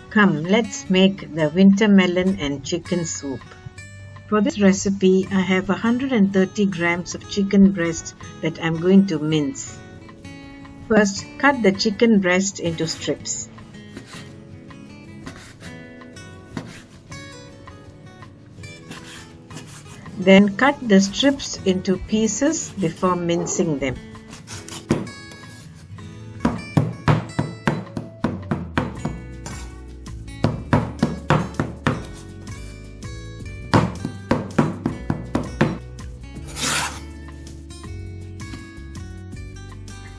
Come, let's make the winter melon and chicken soup. For this recipe, I have 130 grams of chicken breast that I'm going to mince. First, cut the chicken breast into strips. Then cut the strips into pieces before mincing them.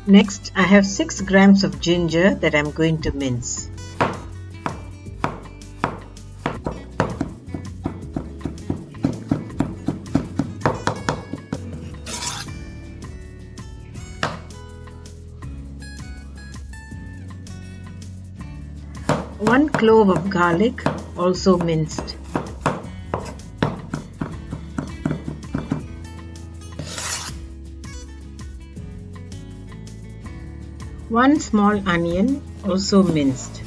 Next, I have 6 grams of ginger that I'm going to mince. One clove of garlic, also minced. One small onion, also minced.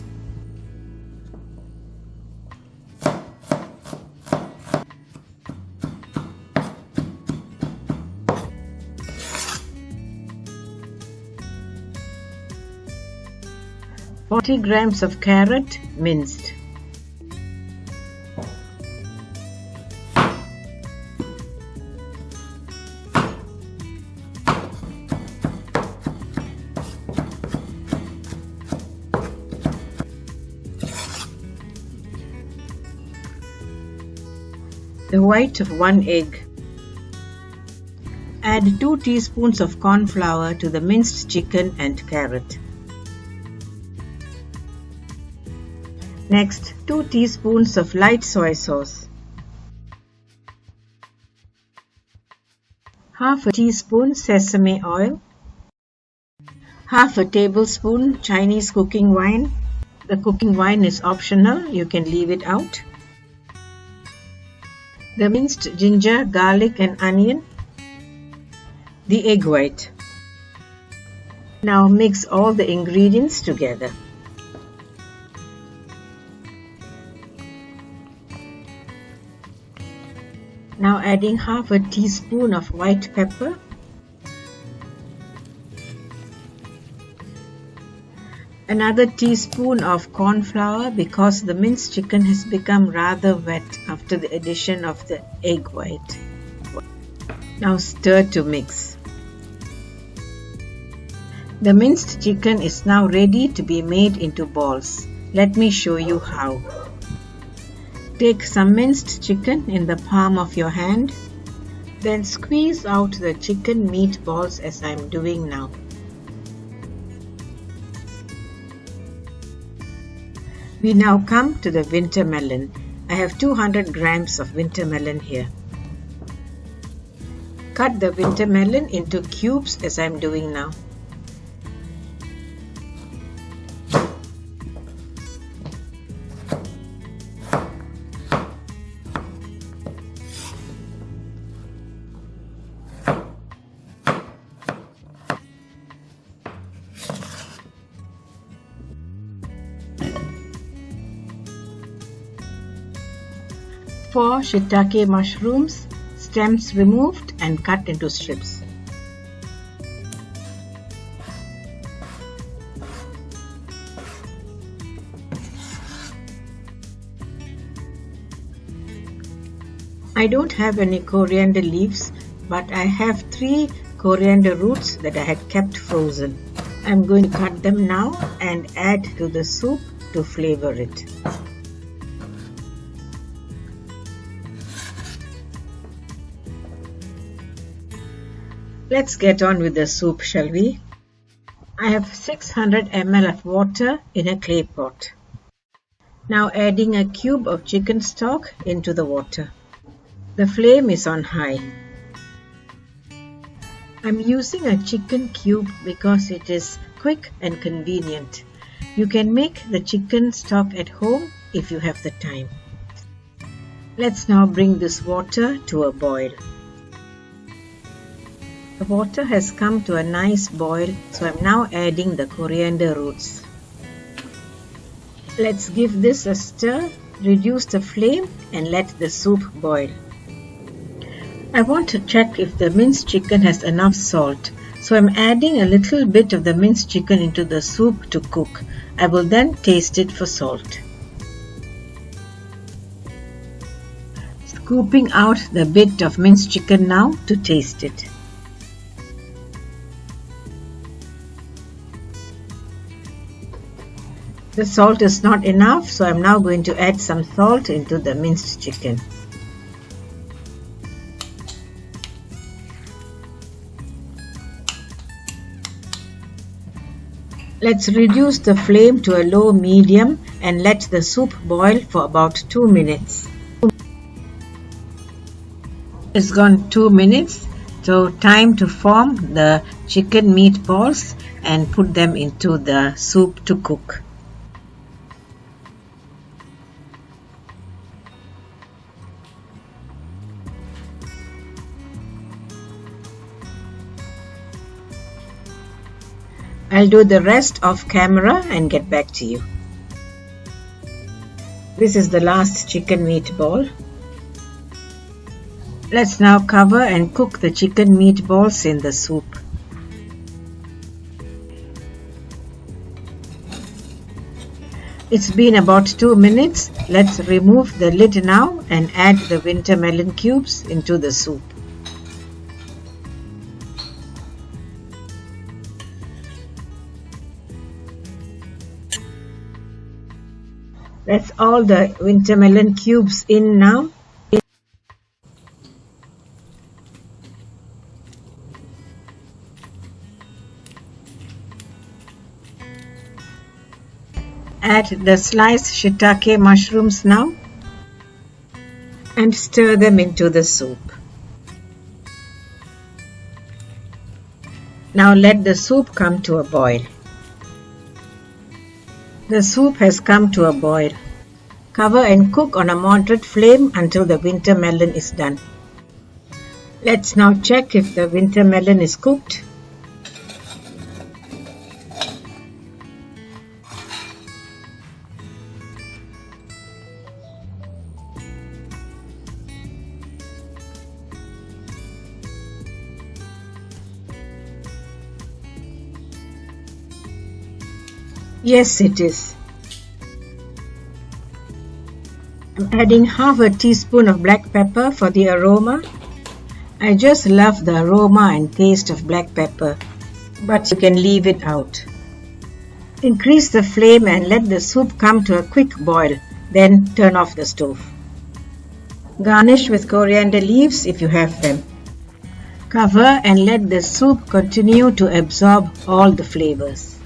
Forty grams of carrot, minced. The white of 1 egg. Add 2 teaspoons of corn flour to the minced chicken and carrot. Next, 2 teaspoons of light soy sauce. Half a teaspoon sesame oil. Half a tablespoon Chinese cooking wine. The cooking wine is optional, you can leave it out. The minced ginger, garlic and onion. The egg white. Now mix all the ingredients together. Now adding half a teaspoon of white pepper. Another teaspoon of corn flour because the minced chicken has become rather wet after the addition of the egg white. Now stir to mix. The minced chicken is now ready to be made into balls. Let me show you how. Take some minced chicken in the palm of your hand. Then squeeze out the chicken meatballs as I am doing now. We now come to the winter melon. I have 200 grams of winter melon here. Cut the winter melon into cubes as I am doing now. Four shitake mushrooms, stems removed and cut into strips. I don't have any coriander leaves, but I have 3 coriander roots that I had kept frozen. I'm going to cut them now and add to the soup to flavor it. Let's get on with the soup, shall we? I have 600 ml of water in a clay pot. Now adding a cube of chicken stock into the water. The flame is on high. I'm using a chicken cube because it is quick and convenient. You can make the chicken stock at home if you have the time. Let's now bring this water to a boil. The water has come to a nice boil, so I'm now adding the coriander roots. Let's give this a stir, reduce the flame and let the soup boil. I want to check if the minced chicken has enough salt, so I'm adding a little bit of the minced chicken into the soup to cook. I will then taste it for salt. Scooping out the bit of minced chicken now to taste it. The salt is not enough, so I'm now going to add some salt into the minced chicken. Let's reduce the flame to a low medium and let the soup boil for about 2 minutes. It's gone 2 minutes, so time to form the chicken meatballs and put them into the soup to cook. I'll do the rest off camera and get back to you. This is the last chicken meatball. Let's now cover and cook the chicken meatballs in the soup. It's been about 2 minutes. Let's remove the lid now and add the winter melon cubes into the soup. That's all the winter melon cubes in now. Add the sliced shitake mushrooms now and stir them into the soup. Now let the soup come to a boil. The soup has come to a boil. Cover and cook on a moderate flame until the winter melon is done. Let's now check if the winter melon is cooked. Yes, it is. I'm adding half a teaspoon of black pepper for the aroma. I just love the aroma and taste of black pepper, but you can leave it out. Increase the flame and let the soup come to a quick boil, then turn off the stove. Garnish with coriander leaves if you have them. Cover and let the soup continue to absorb all the flavors.